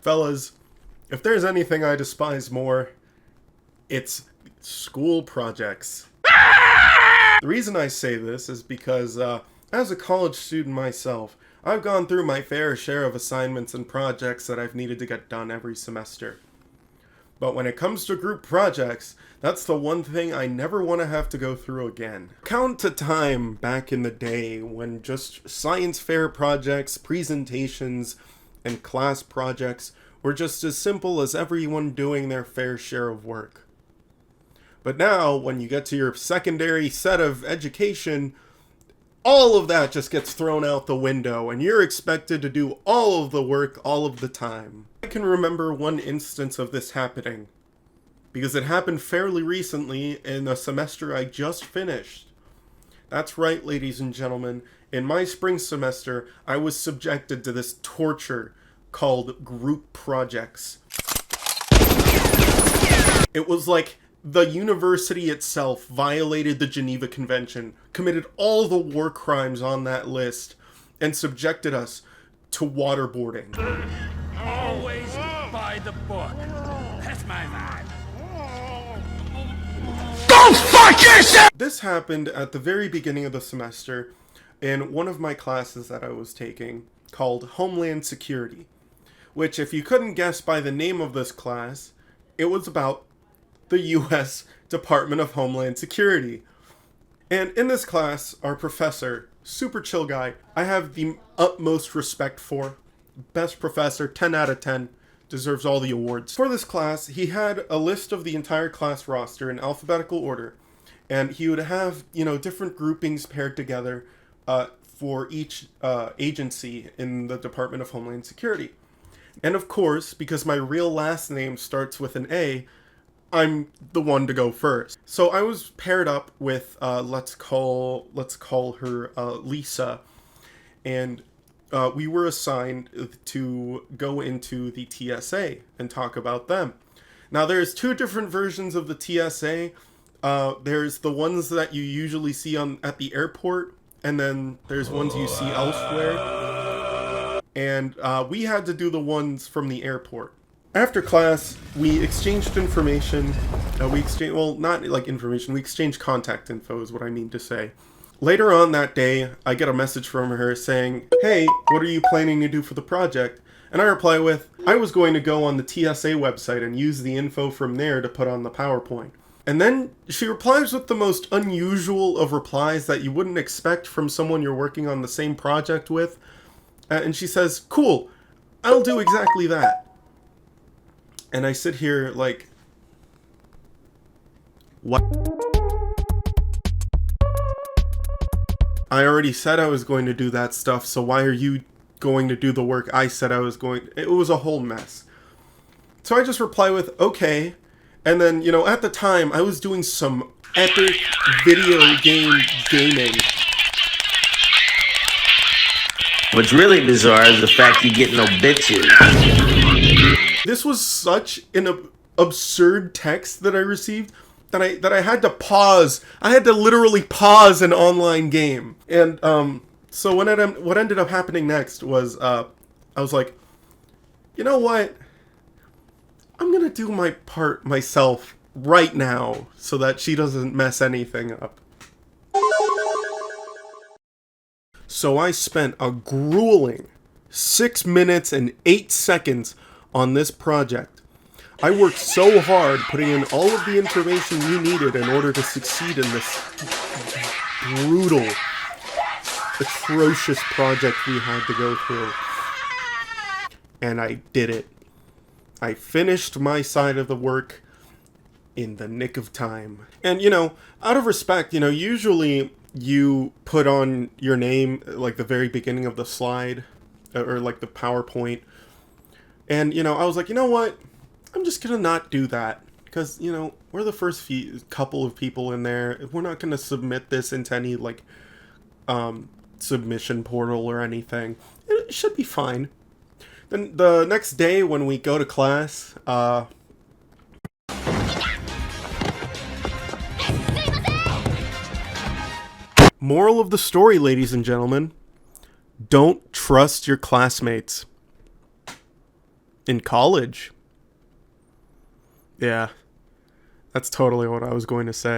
Fellas, if there's anything I despise more, it's school projects. The reason I say this is because, as a college student myself, I've gone through my fair share of assignments and projects that I've needed to get done every semester. But when it comes to group projects, that's the one thing I never want to have to go through again. Count a time back in the day when just science fair projects, presentations, and class projects were just as simple as everyone doing their fair share of work. But now, when you get to your secondary set of education, all of that just gets thrown out the window, and you're expected to do all of the work all of the time. I can remember one instance of this happening, because it happened fairly recently in a semester I just finished. That's right, ladies and gentlemen. In my spring semester, I was subjected to this torture called group projects. It was like the university itself violated the Geneva Convention, committed all the war crimes on that list, and subjected us to waterboarding. Always by the book. That's my vibe. Go fuck yourself! This happened at the very beginning of the semester in one of my classes that I was taking called Homeland Security, which, if you couldn't guess by the name of this class, it was about the U.S. Department of Homeland Security. And in this class, our professor, super chill guy, I have the utmost respect for, best professor, 10 out of 10, deserves all the awards. For this class, he had a list of the entire class roster in alphabetical order, and he would have, different groupings paired together for each agency in the Department of Homeland Security. And of course, because my real last name starts with an A, I'm the one to go first. So I was paired up with, let's call her Lisa, and we were assigned to go into the TSA and talk about them. Now, there's two different versions of the TSA. There's the ones that you usually see at the airport, and then there's ones you see elsewhere. And we had to do the ones from the airport. After class, we exchanged information. We exchanged contact info is what I mean to say. Later on that day, I get a message from her saying, "Hey, what are you planning to do for the project?" And I reply with, "I was going to go on the TSA website and use the info from there to put on the PowerPoint." And then she replies with the most unusual of replies that you wouldn't expect from someone you're working on the same project with. And she says, "Cool, I'll do exactly that." And I sit here like, what? I already said I was going to do that stuff, so why are you going to do the work I said I was going? It was a whole mess. So I just reply with, okay. And then, at the time, I was doing some epic video game gaming. What's really bizarre is the fact you get no bitches. This was such an absurd text that I received that I had to pause. I had to literally pause an online game. And so what ended up happening next was I was like, you know what? I'm gonna do my part myself right now so that she doesn't mess anything up. So I spent a grueling 6 minutes and 8 seconds on this project. I worked so hard putting in all of the information we needed in order to succeed in this brutal, atrocious project we had to go through. And I did it. I finished my side of the work in the nick of time. And, out of respect, usually you put on your name like the very beginning of the slide or like the PowerPoint. And, I was like, you know what? I'm just going to not do that. Because, we're the first couple of people in there. We're not going to submit this into any, submission portal or anything. It should be fine. Then the next day when we go to class, moral of the story, ladies and gentlemen, don't trust your classmates. In college. Yeah. That's totally what I was going to say.